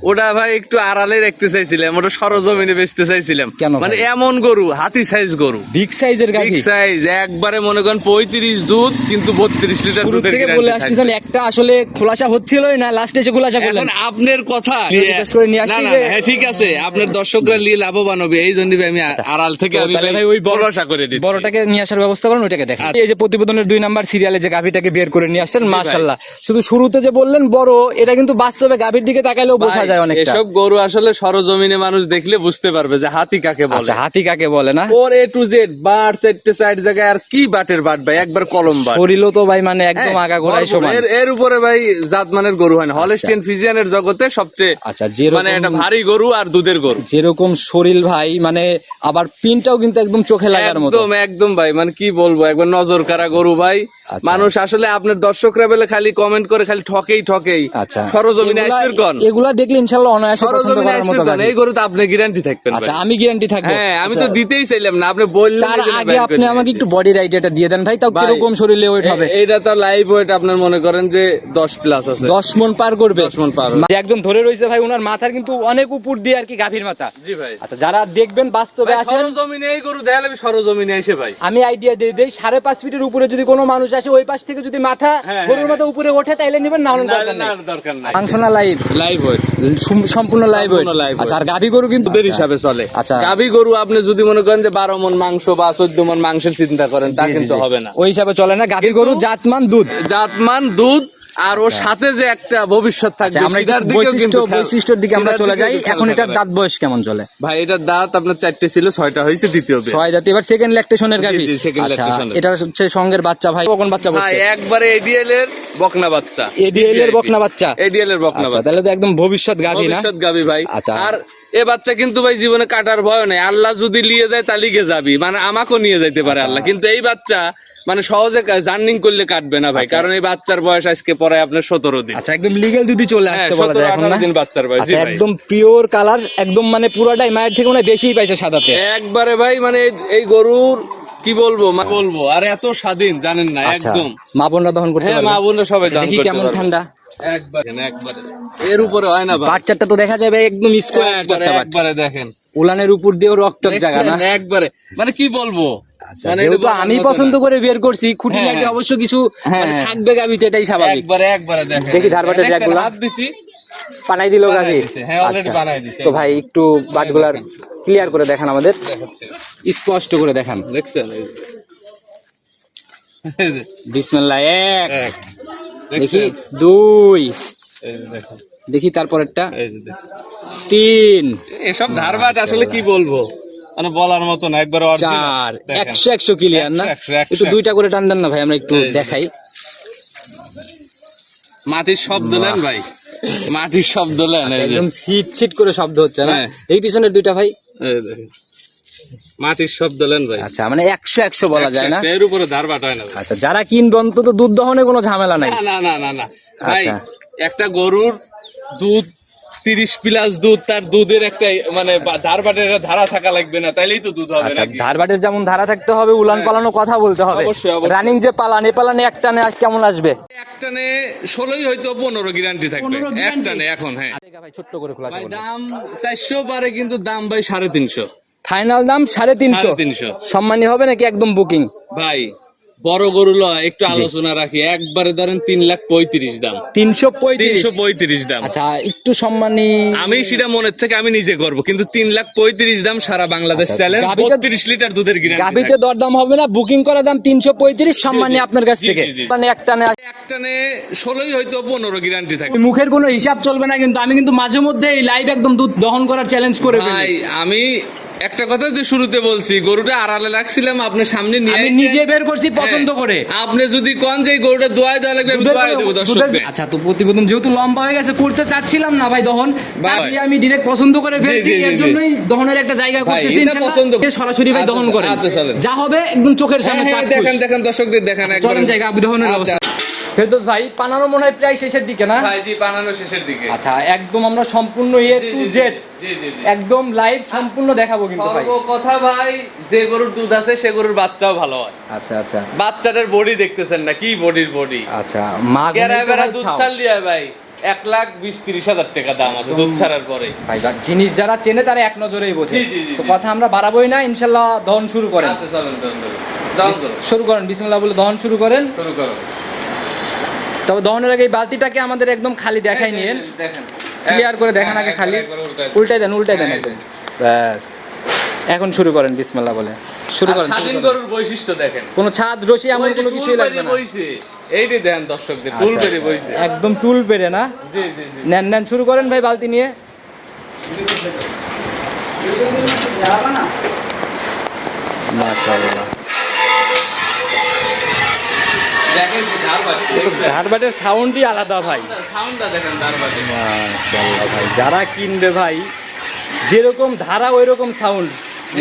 ওটা ভাই একটু আড়ালে রাখতে চাইছিলাম, ওটা সরজমিনে বেচতে চাইছিলাম। কেন ভাই? মানে এমন গরু, হাতি সাইজ গরু, বিগ সাইজের বিগ গাভী। সাইজ, একবারে মনে করেন 35 দুধ, কিন্তু 32 লিটার শুরু দুধের থেকে guarantee বলে থাকবে। আসতেছেন, একটা আসলে খোলাসা হচ্ছিলই না, লাস্টে এসে খোলাসা করলেন। এখন আপনার কথা request করে নিয়ে আসছি না, না, যে- না, হ্যাঁ, ঠিক আছে, আপনার দর্শকরা নিয়ে লাভবান হবে, এই জন্য আমি আড়াল থেকে আমি তাহলে ভাই ওই ভরসা করে দিচ্ছি। বড়টাকে নিয়ে আসার ব্যবস্থা করেন, ওইটাকে দেখেন। আচ্ছা। এই যে প্রতিবেদনের 2 নাম্বার সিরিয়ালে যে গাভীটাকে বের করে নিয়ে আসছেন, ভাই। মাশাআল্লাহ। শুধু শুরুতে যে বললেন বড়, এটা কিন্তু বাস্তবে গাভীর দিকে তাকাইলেও বোঝা ভাই, যায়। যায় অনেকটা। এসব গরু আসলে সরজমিনে মানুষ দেখলে বুঝতে পারবে যে হাতি কাকে বলে। আচ্ছা, হাতি কাকে বলে না? ওর A to Z বাট সেটে সাইড জায়গায় আর কি বাটের বাট ভাই, একবার কলম বাট। শরীরও তো ভাই মানে একদম হ্যাঁ, আগাগোড়াই ভরপুর। সমান। এর উপরে ভাই জাতমানের গরু হয় না। হলস্টিয়ান ফ্রিজিয়ানের জগতে সবচেয়ে আচ্ছা, যেরকম মানে একটা ভারী গরু আর দুধের গরু। যেরকম শরীর ভাই, মানে আবার পিনটাও কিন্তু একদম চোখে লাগার মতো। একদম একদম ভাই, মানে কি বলবো, একবার নজর কাড়া গরু ভাই। আচ্ছা। মানুষ আসলে আপনার দর্শকরা বলে খালি কমেন্ট করে খালি ঠকেই। আচ্ছা, সরজমিনে আসবেন কোন, এগুলা দেখলে ইনশাআল্লাহ অনায়াসে পছন্দ সরজমিনে করার মতো আসবেন কোন, গাভী। এই গরু তো আপনি গ্যারান্টি থাকবেন আচ্ছা, ভাই। আমি গ্যারান্টি থাকবো। হ্যাঁ, আমি তো আচ্ছা, দিতেই চাইলাম না, আপনি বললেন তার এই জন্য আগে বাইর করে আপনি আমাকে দিয়েছি। একটু বডির আইডিয়াটা দিয়ে দেন ভাই, তাও ভাই, কিরকম শরীরে ওয়েট হবে? এইটা তো লাইভ ওয়েট আপনার মনে করেন যে 10 প্লাস আছে। 10 মণ পার করবে। 10 মণ পার। যে একজন ধরে রয়েছে ভাই, ওনার মাথার কিন্তু অনেক উপর দিয়ে আর কি গাভীর মাথা। জি ভাই। আচ্ছা, যারা দেখবেন বাস্তবে ভাই, আসেন, সরজমিনে এই গরু দেখালে সরজমিনে এসে ভাই। আমি আইডিয়া দিয়ে দেই 5.5 ফিটের উপরে যদি কোনো মানুষ আসে, ওই পাশ থেকে যদি মাথা হ্যাঁ, গরুর মাথা উপরে ওঠে তাইলে নেবেন, না হলে না, দরকার না, নেই। দরকার নাই। মাংস না লাইভ? লাইভ ওয়েট, সম্পূর্ণ লাইভ ওয়েট। সম্পূর্ণ live weight। আচ্ছা, আর গাভী গরু কিন্তু দুধের হিসাবে চলে। আচ্ছা। গাভী গরু আপনি যদি মনে করেন যে 12 মণ মাংস বা 14 মণ মাংসের চিন্তা করেন, তা জি, জি, কিন্তু জি। হবে না। ওই হিসাবে চলে না। গাভী গরু জাতমান দুধ, জাতমান দুধ, আর ওর সাথে যে একটা ভবিষ্যৎ থাকবে আমরা একটু সেটার দিকেও কিন্তু বৈশিষ্ট্যের দিকে আমরা সেটার চলে দিকেও যাই। একটু খেয়াল এখন এটার রাখা দাঁত বয়স কেমন চলে? ভাই, এটার দাঁত আপনার 4টে ছিল, 6টা হয়েছে, দ্বিতীয় বিয়ে। 6 জাতি, এবার সেকেন্ড ল্যাকটেশনের গাভী। জি, second lactation এর। এটা হচ্ছে সঙ্গের বাচ্চা ভাই, কখন বাচ্চা ভাই বসছে? একবারে এডিএল এর বকনা বাচ্চা। ADL এর বকনা বাচ্চা। এডিএল এর বকনা আচ্ছা, বাচ্চা, তাহলে তো একদম ভবিষ্যৎ গাভী না? ভবিষ্যৎ গাভী ভাই। আচ্ছা। আর এ বাচ্চা কিন্তু ভাই জীবনে কাটার ভয় নেই, আল্লাহ যদি নিয়ে যায় তাহলে গিয়ে যাবি, মানে আমাকেও নিয়ে যাইতে পারে আল্লাহ, কিন্তু এই বাচ্চা মানে সহজে জার্নিং করলে কাটবে না ভাই, কারণ এই বাচ্চার বয়স আজকে পরে আপনার 17 দিন। আচ্ছা, একদম লিগ্যাল যদি চলে আসছে বলা যায় এখন না? 17-18 দিন বাচ্চার বয়স। জি আচ্ছা, ভাই, একদম পিওর কালার, একদম মানে পুরোটাই মায়ের থেকে মনে হয় বেশিই পাইছে সাদাতে। একবারে ভাই, মানে এই গরুর কি বলবো, বলবো আর এত স্বাধীন জানেন না আচ্ছা, একদম। মা বোনরা দহন করতে হ্যাঁ, পারবে? মা বোনরা সবাই দান দেখি করতে কেমন পারবে। ঠান্ডা। একবারে এর উপরে হয় না ভাই। বাচ্চাটা তো দেখা যাবে একদম স্কোয়ার চারটা বাট। একবারে দেখেন উলানের উপর দিয়েও রক্তক জায়গা না? দেখছেন? একবারে মানে কি বলবো, মানে এটা যেহেতু বলার আমি মতো পছন্দ না। করে বের করছি, খুঁটিনাটি হ্যাঁ, অবশ্য কিছু হ্যাঁ, মানে হ্যাঁ। থাকবে গাবিতে, এটাই স্বাভাবিক। একবারে দেখেন। দেখি ধারবাটের দেখছেন, ব্যাগগুলো। হাত দিছি, পানাই দিল বানাই গাবি। দিছে, হ্যাঁ, already আচ্ছা, বানাই দিছে। তো ভাই একটু বাটগুলার ক্লিয়ার করে দেখান আমাদের, দেখাচ্ছে, স্পষ্ট করে দেখান। দেখছেন? এই যে, বিসমিল্লাহ, এক, এক, দেখি দেখছেন? 2, এই যে দেখেন, দেখি তারপরেরটা এই যে দেখেন। 3, এসব ধারবাট আসলে কি বলবো, মানে বলার মতো না, একবার 4, 100 ক্লিয়ার না? 100 একটু 2টা করে টান দেন না ভাই, আমরা একটু এই যে। দেখাই। মাটির শব্দ নেন ভাই, মাটির শব্দ নেন, এই যে। একদম ছিট ছিট করে শব্দ হচ্ছে না? হ্যাঁ। এই পিছনের 2টা ভাই? এই দেখেন, মাটির শব্দ নেন ভাই। আচ্ছা, মানে 100 বলা যায় না? এর উপরে ধারবাট হয় না ভাই। আচ্ছা, যারা কিনবে অন্তত দুধ দহনে কোনো ঝামেলা নাই। না ভাই, আচ্ছা। একটা গরুর দুধ 30 প্লাস দুধ, তার দুধের একটা মানে ধারবাটের একটা ধারা থাকা লাগবে না, তাইলেই তো দুধ হবে আচ্ছা, নাকি? ধারবাটের যেমন ধারা থাকতে হবে, উলান পালানো কথা বলতে হবে। অবশ্যই, অবশ্যই। রানিং যে পালান, এ পালানে একটানে আর কেমন আসবে? একটানে 16 হয়তো 15 গ্যারান্টি থাকবে 15 guarantee? একটানে এখন। হ্যাঁ ভাই ছোট্ট করে খোলাসা ভাই, করুন। দাম 400 পারে, কিন্তু দাম ভাই 350। ফাইনাল দাম 350। 350 সম্মানী হবে নাকি একদম বুকিং? ভাই, বড় গরু লয়, একটু আলোচনা রাখি, একবারে ধরেন 3,35,000 দাম। 335। 335 দাম। আচ্ছা, একটু সম্মানী। আমি সেটা মনের থেকে আমি নিজে করব, কিন্তু 3,35,000 দাম, সারা বাংলাদেশ আচ্ছা, চ্যালেঞ্জ। গাভীটা- 32 লিটার দুধের গ্যারান্টি। গাবিতে দরদাম হবে না, বুকিং করা দাম 335, সম্মানী আপনার কাছ জি, থেকে। জি, জি। মানে একটানে একটানে 16 হয়তো 15 গ্যারান্টি থাকবে। মুখের কোনো হিসাব চলবে না, কিন্তু আমি কিন্তু মাঝে মধ্যে এই লাইভ একদম দুধ দহন করার চ্যালেঞ্জ করে ফেলি। ভাই, আমি একটা কথা যে শুরুতে বলছি, গরুটা আড়ালে রাখছিলাম, আপনার সামনে নিয়ে আমি আইছেন। নিজে বের করছি পছন্দ হ্যাঁ, করে। আপনি যদি কোন যে এই গরুটা দোয়ায় দেওয়া লাগবে, আমি দোয়ায় দেবো দর্শকদের। আচ্ছা, তো প্রতিবেদন যেহেতু লম্বা হয়ে গেছে, করতে চাচ্ছিলাম না ভাই দহন, ভাই। তাই আমি ডিরেক্ট পছন্দ করে ফেলছি। জি, জি, এর জি। জন্যই দহনের একটা জায়গা ভাই, করতেছি, এটা ইনশাআল্লাহ। পছন্দ। সরাসরি ভাই আচ্ছা, দহন করেন, আচ্ছা, চলেন। যা হবে একদম চোখের সামনে হ্যাঁ, চাক্ষুষ। দেখেন দর্শকদের দেখান একবার। চলেন জায়গা দহনের আচ্ছা। ব্যবস্থা। ফেরদৌস ভাই, পানানো মনে হয় প্রায় শেষের দিকে না? ভাই জি, বানানো শেষের দিকে। আচ্ছা, একদম আমরা সম্পূর্ণ A to Z জি, জি। একদম লাইভ সম্পূর্ণ দেখাবো কিন্তু ভাই। কথা ভাই, যে গরুর দুধ আছে সে গরুর বাচ্চাও ভালো হয়। আচ্ছা আচ্ছা বাচ্চাটার বডি দেখতেছেন না, কি বডির বডি। আচ্ছা, মা গেরায় বেড়া দুধ ছাড় লিয়া ভাই 1,20,30,000 টাকা দাম আছে দুধ ছাড়ার পরে। ভাই, জিনিস যারা চেনে তারা এক নজরেই বোঝে। জি, জি, জি, তো জি। কথা আমরা বাড়াবোই না, ইনশাআল্লাহ দহন শুরু করেন। আচ্ছা, চলেন দাও শুরু করেন, বিসমিল্লাহ বলে দহন শুরু করেন। শুরু করো। তবে দহনের আগে এই বালতিটাকে আমাদের একদম খালি দেখাই নিয়েন, দেখেন ক্লিয়ার করে দেখান আগে খালি। উল্টাই দেন হ্যাঁ, একদম। ব্যাস, এখন শুরু করেন বিসমিল্লাহ বলে শুরু করেন। স্বাধীন গরুর বৈশিষ্ট্য দেখেন, কোনো ছাদ রশি এমন কোনো কিছুই লাগবে না। বইছে এইটি দেখেন দর্শকদের টুল পেরে বইছে একদম টুল পেরে না? জি জি জি নেন নেন শুরু করেন ভাই বালতি নিয়ে। মাশাআল্লাহ, দেখেন ধারবাটি ধারবাটের সাউন্ডই আলাদা ভাই। সাউন্ডটা দেখেন ধারবাটি মাশাআল্লাহ ভাই, যারা কিনবে ভাই যেরকম ধারা ওই রকম সাউন্ড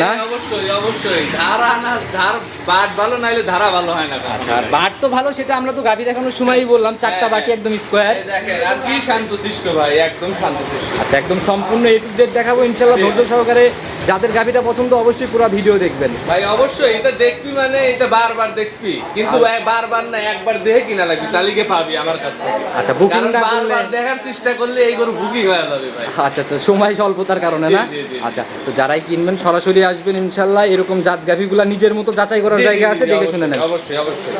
না? অবশ্যই অবশ্যই ধারা না ধার বাট ভালো নাইলে ধারা ভালো হয় না আচ্ছা, আর বাট তো ভালো, সেটা আমরা তো গাভি দেখানোর সময়ই বললাম, চারটা বাটি একদম স্কোয়ার। এই দেখেন আর কি শান্তশিষ্ট ভাই, একদম শান্তশিষ্ট। আচ্ছা, একদম সম্পূর্ণ এ টু জেড দেখাবো ইনশাআল্লাহ, ধৈর্য সহকারে। যাদের গাভিটা পছন্দ অবশ্যই পুরো ভিডিও দেখবেন ভাই অবশ্যই এটা দেখবি, মানে এটা বারবার দেখবি, কিন্তু বারবার না একবার দেখে কিনা লাগবে, তালিকে পাবি আমার কাছে। আচ্ছা, বুকিং কারণ না করলে বারবার দেখার চেষ্টা করলে এই গরু বুকিং হয়ে যাবে ভাই। আচ্ছা আচ্ছা, সময় স্বল্পতার কারণে না? জি, জি, জি। আচ্ছা, তো যারাই কিনবেন সরাসরি আসবেন ইনশাআল্লাহ। এরকম জাত গাভিগুলা নিজের মতো যাচাই করার জি, জি, জায়গা জি, আছে, জি, দেখে শুনে নেন। অবশ্যই অবশ্যই।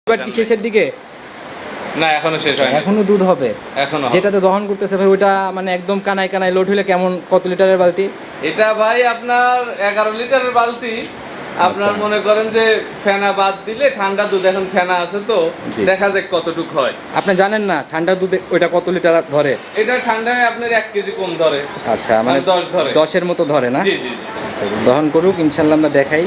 এবার কি শেষের দিকে? না এখনো শেষ হয়নি, এখনো দুধ হবে? এখনো হবে। যেটাতে দহন করতেছে ভাই ওইটা মানে একদম কানায় কানায় লোড হলে কেমন, কত লিটারের বালতি? এটা ভাই আপনার 11 লিটারের বালতি। আপনার আচ্ছা। মনে করেন যে ফেনা বাদ দিলে ঠান্ডা দুধ, এখন ফেনা আছে তো জি। দেখা যাক কতটুক হয়। আপনি জানেন না ঠান্ডা দুধে ওইটা কত লিটার ধরে? এটা ঠান্ডায় আপনার 1 কেজি কম ধরে, আচ্ছা, মানে 10 ধরে। 10-এর মতো ধরে না? জি জি জি। আচ্ছা, দহন করুক ইনশাল্লাহ, আমরা দেখাই।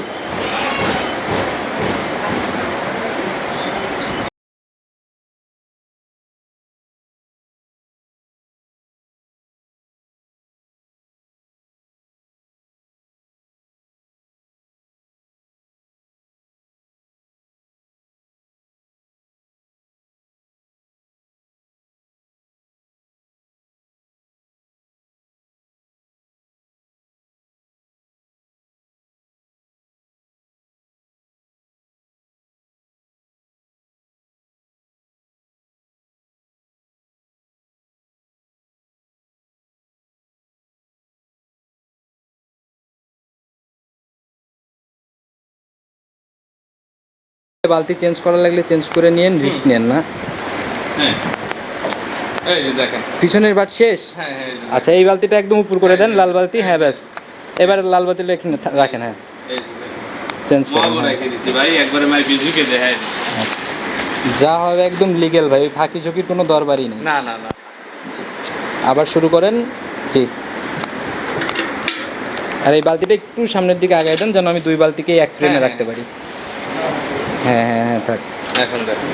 বালতি চেঞ্জ করা লাগলে চেঞ্জ করে নিয়েন, রিস্ক নেন না। হ্যাঁ এই যে দেখেন। পিছনের বাট শেষ। হ্যাঁ হ্যাঁ এই যে আচ্ছা, এই বালতিটা একদম উপর করে দেন, লাল বালতি। হ্যাঁ ব্যাস, এবার লাল বালতিটা এখানে রাখেন। হ্যাঁ, এই যে দেখেন। চেঞ্জ করেন। মাগো রেখে দিছি ভাই, একবারে মাই বিজুকে দেখাই দিই। আচ্ছা, যা হবে একদম লিগ্যাল ভাই, ওই ফাঁকি ঝুঁকির কোনো দরবারই নেই। না না না। জি, আবার শুরু করেন। জি, আর এই বালতিটা একটু সামনের দিকে আগায় দেন, যেন আমি 2 বালতিকেই এক ফ্রেমে হ্যাঁ, রাখতে পারি। হ্যাঁ হ্যাঁ হ্যাঁ, থাক। এখন দেখেন।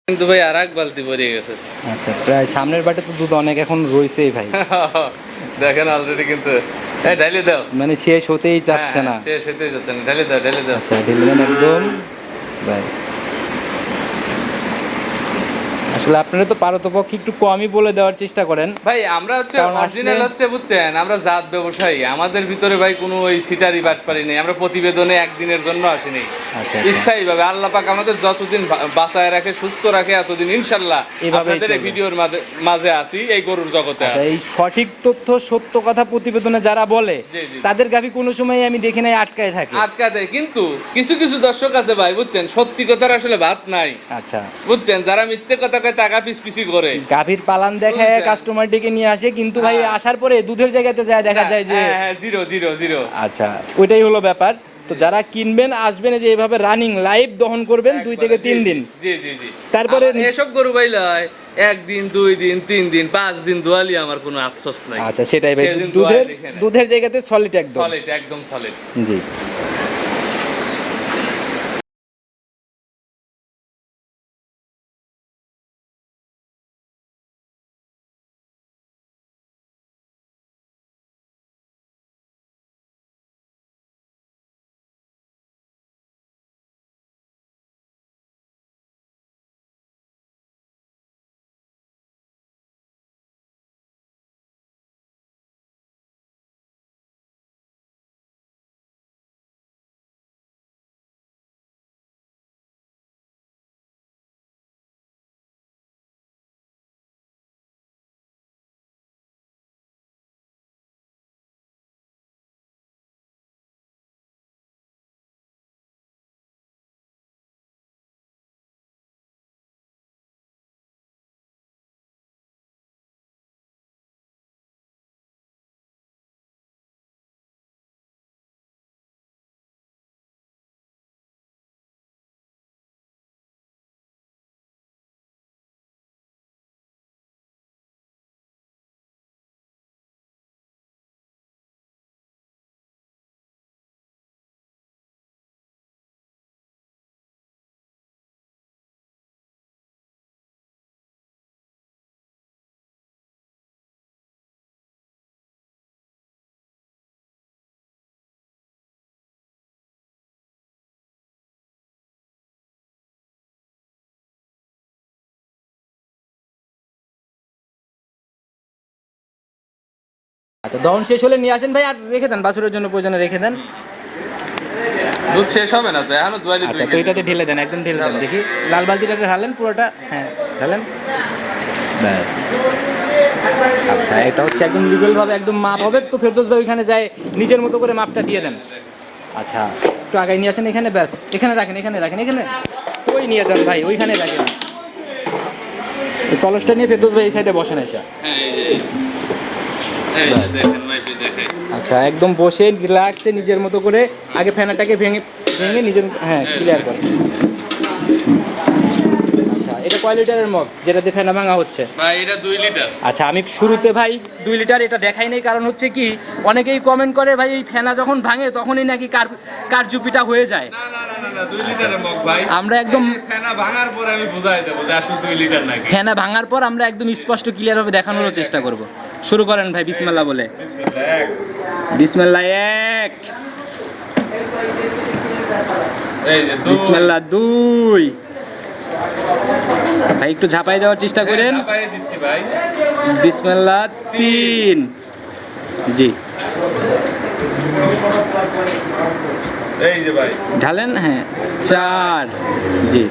কিন্তু ভাই আর এক বালতি বেরিয়ে গেছে। আচ্ছা, প্রায় সামনের বাটে তো দুধ অনেক এখন রয়েছেই ভাই। দেখেন অলরেডি কিন্তু। এই ঢালি দাও। মানে শেষ হতেই চাচ্ছে না। শেষ হতেই যাচ্ছে না, ঢালি দাও ঢালি দাও। আচ্ছা, ঢেলে দেন একদম, ব্যাস। আসলে আপনারা তো পারতপক্ষে একটু কমই বলে দেওয়ার চেষ্টা করেন। ভাই আমরা হচ্ছে কারণ অরিজিনাল আসলে- হচ্ছে বুঝছেন, আমরা জাত ব্যবসায়ী, আমাদের ভিতরে ভাই কোনো ওই সিটারি বাটপারি নেই। আমরা প্রতিবেদনে একদিনের জন্য আসিনি, আচ্ছা, আচ্ছা। স্থায়ীভাবে আল্লাহ পাক আমাদের যতদিন বাঁচায় রাখে, সুস্থ রাখে, এতদিন ইনশাল্লাহ এভাবেই আপনাদের এই চলবে। ভিডিওর মাঝে আছি, এই গরুর জগতে আচ্ছা, আছি। এই সঠিক তথ্য সত্য কথা প্রতিবেদনে যারা বলে, জি, জি। তাদের গাভী কোনো সময় আমি দেখি নাই আটকায় থাকে। আটকা দেয়, কিন্তু কিছু কিছু দর্শক আছে ভাই বুঝছেন, সত্যি কথার আসলে ভাত নাই আচ্ছা, বুঝছেন, যারা মিথ্যে কথা কয় টাকা পিসি করে। গাভীর পালান দেখায় বুঝছেন। কাস্টমার ডেকে নিয়ে আসে, কিন্তু ভাই হ্যাঁ। আসার পরে দুধের জায়গাতে যায় দেখা যায় যে হ্যাঁ জিরো জিরো জিরো। আচ্ছা, ওইটাই হলো ব্যাপার। তো যারা কিনবেন আসবেন, এই যে এইভাবে রানিং লাইভ দহন করবেন 2 থেকে 3 দিন। জি জি জি। তারপরে এসব গরু ভাই লয় 1 দিন 2 দিন 3 দিন 5 দিন দোয়ালি, আমার কোনো আফসোস নাই। আচ্ছা, সেটাই ভাই, সেদিন দুধের দোয়াই দেখে নেয়। দুধের জায়গাতে সলিড একদম। সলিড, একদম সলিড। জি। আচ্ছা দহন শেষ হলে নিয়ে আসেন ভাই, আর রেখে দেন বাছুরের জন্য প্রয়োজনে রেখে দেন। দুধ শেষ হবে না তো এখনো দুয়ালি আচ্ছা তো এটাতে ঢেলে দেন, একদম ঢেলে দেন, দেখি লাল বালতিটাতে ঢালেন পুরোটা, হ্যাঁ ঢালেন, ব্যাস। আচ্ছা এটা হচ্ছে একদম লিগেল ভাবে একদম মাপ হবে, তো ফেরদৌস ভাই ওইখানে যায় নিজের মতো করে মাপটা দিয়ে দেন। আচ্ছা একটু আগে নিয়ে আসেন এখানে, ব্যাস এখানে রাখেন, এখানে রাখেন, এখানে ওই নিয়ে যান ভাই, ওইখানে রাখেন। এই কলসটা নিয়ে ফেরদৌস ভাই এই সাইডে বসেন এসে। আচ্ছা একদম বসে রিল্যাক্সে নিজের মতো করে আগে ফেনাটাকে ভেঙে ভেঙে নিজের, হ্যাঁ ক্লিয়ার করেন। আচ্ছা এটা কয় লিটারের মগ যেটাতে ফেনা ভাঙা হচ্ছে? ভাই এটা 2 লিটার। আচ্ছা আমি শুরুতে ভাই 2 লিটার এটা দেখাই নাই, কারণ হচ্ছে কি অনেকেই কমেন্ট করে ভাই এই ফেনা যখন ভাঙে তখনই নাকি কারচুপিটা হয়ে যায়। না 2 লিটারের মগ ভাই। আমরা একদম ফেনা ভাঙার পরে আমি বুঝাই দেব যে আসলে 2 লিটার নাকি। ফেনা ভাঙার পর আমরা একদম স্পষ্ট ক্লিয়ার ভাবে দেখানোর চেষ্টা করব। শুরু করেন ভাই বিসমিল্লাহ বলে। বিসমিল্লাহ 1, এই যে 2, বিসমিল্লাহ 2, ভাই একটু ঝাঁপাই দেওয়ার চেষ্টা করেন। চাপাই দিচ্ছি ভাই। বিসমিল্লাহ 3, জি এই যে ভাই ঢালেন, হ্যাঁ 4, জি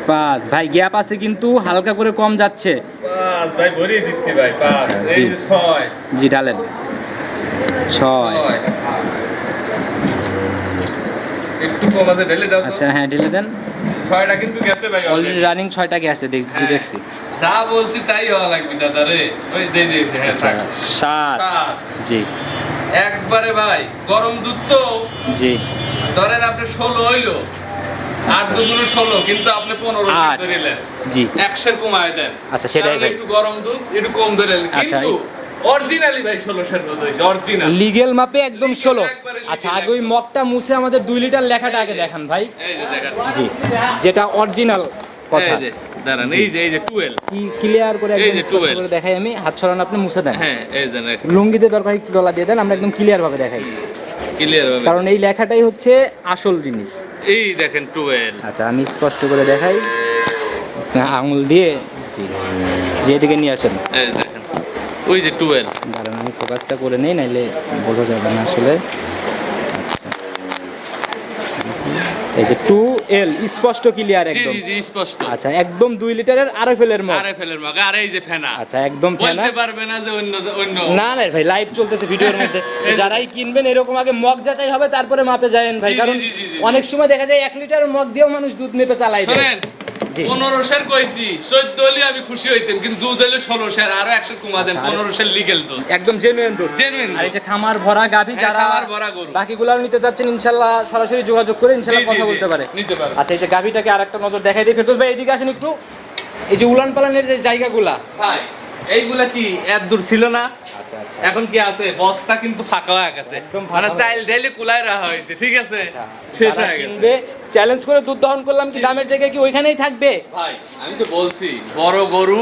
5 ভাই গ্যাপ আছে কিন্তু হালকা করে কম যাচ্ছে। 5 ভাই ভরিয়ে দিচ্ছি ভাই 5। এই যে 6, জি ঢালেন 6, একটু কম আছে ঢেলে দাও তো। আচ্ছা হ্যাঁ ঢেলে দেন। 6টা কিন্তু গেছে ভাই অলরেডি রানিং 6টা গেছে, জি দেখছি। যা বলছি তাই হওয়া লাগবে দাদা রে। ওই দিয়ে দিয়েছে, হ্যাঁ আচ্ছা 7, জি একবারে ভাই গরম দুধ তো, জি ধরেন আপনি 16 হইলো, 8 দুগুলো 16, কিন্তু আপনি 15 8, ধরিলেন, জি 100 কমায় দেন। আচ্ছা সেটাই কারণ ভাই, একটু গরম দুধ একটু কম ধরেন, আচ্ছা, কিন্তু অরিজিনালি ভাই 16 দুধ হইছে অরিজিনাল লিগেল মাপে একদম 16। একবারে আচ্ছা legal আগে ওই মগটা মুছে আমাদের 2 লিটার লেখাটা আগে দেখান ভাই। এই যে দেখাচ্ছি, জি যেটা অরিজিনাল কথা, এই যে দাঁড়ান, এই যে 12, কি ক্লিয়ার করে এই একদম যে স্পষ্ট 12 করে দেখাই আমি, হাত ছড়ান আপনি মুছে দেন। হ্যাঁ এই যে লুঙ্গিতে দরকার একটু ডলা দিয়ে দেন, আমরা একদম ক্লিয়ার ভাবে দেখাই, ক্লিয়ার হবে, কারণ এই লেখাটাই হচ্ছে আসল জিনিস। এই দেখেন 12। আচ্ছা আমি স্পষ্ট করে দেখাই আঙুল দিয়ে, জি যে এদিকে নিয়ে আসেন, এই দেখেন ওই যে 12। দাঁড়ান আমি ফোকাসটা করে নেই, নাইলে বোঝা যাবে না আসলে। এই যে 2L স্পষ্ট ক্লিয়ার একদম, জি জি স্পষ্ট। আচ্ছা একদম 2 লিটারের আরএফএল মগ, আরএফএল মগ, আর এই যে ফেনা, আচ্ছা একদম ফেনা, বলতে পারবে না যে অন্য না না ভাই লাইভ চলতেছে ভিডিওর মধ্যে। যারাই কিনবেন এরকম আগে মগ যাচাই হবে, তারপরে মাপে যাবেন ভাই, জি, কারণ জি, জি, জি, জি। অনেক সময় দেখা যায় 1 লিটার মগ দিয়েও মানুষ দুধ মেপে চালাই দেয়। শুনেন, জি 1500 কইছি, 14 হলে আমি খুশি হইতাম, কিন্তু দুধ হলে 1600, আরো 100 কমা দেন, আচ্ছা, 1500 লিগ্যাল দুধ, একদম জেনুইন দুধ, জেনুইন। আর এই যে খামার ভরা গাভী, হ্যাঁ, যারা খামার ভরা গরু। বাকিগুলো নিতে চাচ্ছেন ইনশাআল্লাহ সরাসরি যোগাযোগ করে ইনশাআল্লাহ কথা বলতে পারে। নিতে পারে। আচ্ছা এই যে গাভীটাকে আরেকটা নজর দেখাই দিই ফেরদৌস ভাই, এদিকে আসেন একটু। এই যে উলান পালানের যে জায়গাগুলা ভাই এইগুলা কি এত দূর ছিল না, আচ্ছা আচ্ছা এখন কি আছে? বস্তা কিন্তু ফাঁকা হয়ে গেছে, একদম ফাঁকা মানে হয়ে চাইল ঢেলে কুলায় রাখা হয়েছে, ঠিক আছে, শেষ হয়ে গেছে। কিনবে চ্যালেঞ্জ করে দুধ দহন করলাম, কি দামের জায়গায় কি ওইখানেই থাকবে? ভাই আমি তো বলছি বড় গরু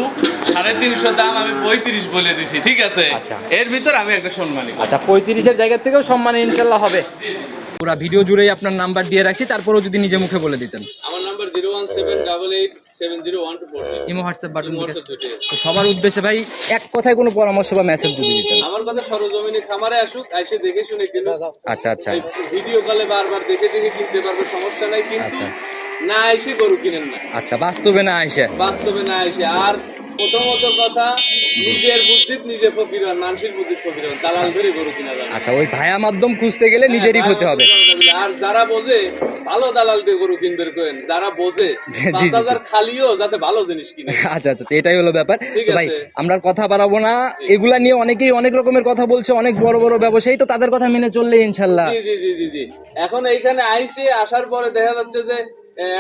350 দাম আমি 35 বলে দিছি, ঠিক আছে, আচ্ছা। এর ভিতর আমি একটা সম্মানী। আচ্ছা 35-এর জায়গা থেকেও সম্মানে ইনশাআল্লাহ হবে। পুরো ভিডিও জুড়েই আপনার নাম্বার দিয়ে রাখছি, তারপরেও যদি নিজে মুখে বলে দিতেন। আমার নাম্বার 01788701240। ইমো হোয়াটসঅ্যাপ বাটন তো সবার উদ্দেশ্যে ভাই এক কথায় কোনো পরামর্শ বা মেসেজ যদি দিতেন। আমার কথা সরজমিনে খামারে আসুক, আইসে দেখে শুনে কিনুক। আচ্ছা আচ্ছা ভিডিও কলে বারবার দেখে দেখে কিনতে পারবে, সমস্যা নাই, কিন্তু আচ্ছা না এসে গরু কিনেন না, আচ্ছা বাস্তবে না আইসা, বাস্তবে না এসে। আর প্রথমত কথা, নিজের বুদ্ধিত নিজে ফকির হন, মানুষের বুদ্ধিত ফকির হন, দালাল ধরে গরু কিনা যাবে। আচ্ছা ওই ভায়া মাধ্যম খুঁজতে গেলে নিজেরই ক্ষতি হবে। আর যারা বোঝে ভালো দালাল দিয়ে গরু কিনবে কেন, যারা বোঝে জি, জি, জি। 5000 খালিও যাতে ভালো জিনিস কিনে। আচ্ছা আচ্ছা এটাই হলো ব্যাপার। ঠিক তো ভাই আছে। আমরা আর কথা বাড়াবো না, এগুলা নিয়ে অনেকেই অনেক রকমের কথা বলছে, অনেক বড় বড় ব্যবসায়ী, তো তাদের কথা মেনে চললে ইনশাল্লাহ। জি জি জি জি জি। এখন এইখানে আইসে আসার পরে দেখা যাচ্ছে যে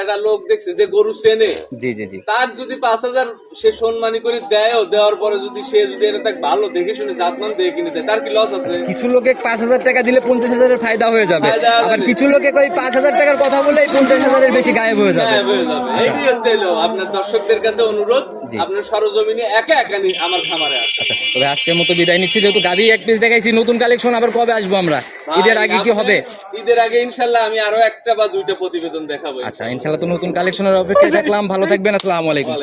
একটা লোক দেখছে যে গরু চেনে, জি জি জি তার যদি 5000 সে সম্মানী করে দেয়ও, দেওয়ার পরে যদি সে যদি এটা তাকে ভালো দেখে শুনে জাতমান দিয়ে কিনে দেয়, তার কি লস আছে? কিছু লোকে 5,000 টাকা দিলে 50,000-এর ফায়দা হয়ে যাবে, ফায়দা হবে। আবার কিছু লোকে ওই 5,000 টাকার কথা বলে 50,000-এর বেশি গায়েব হয়ে যাবে। হ্যাঁ, হয়ে যাবে। এইটাই হচ্ছে হলো আপনার দর্শকদের কাছে অনুরোধ, জি। আপনার সরজমিনে একা একা আমার খামারে আসুন। আচ্ছা তবে আজকের মতো বিদায় নিচ্ছি, যেহেতু গাভী এক পিস দেখাইছি, নতুন কালেকশন আবার কবে আসবো আমরা? ঈদের আগে কি হবে? ঈদের আগে ইনশাল্লাহ আমি আরো একটা বা দুইটা প্রতিবেদন দেখাবো। আচ্ছা ইনশাল্লাহ, তো নতুন কালেকশনের অপেক্ষায় থাকলাম, ভালো থাকবেন, আসসালামু আলাইকুম।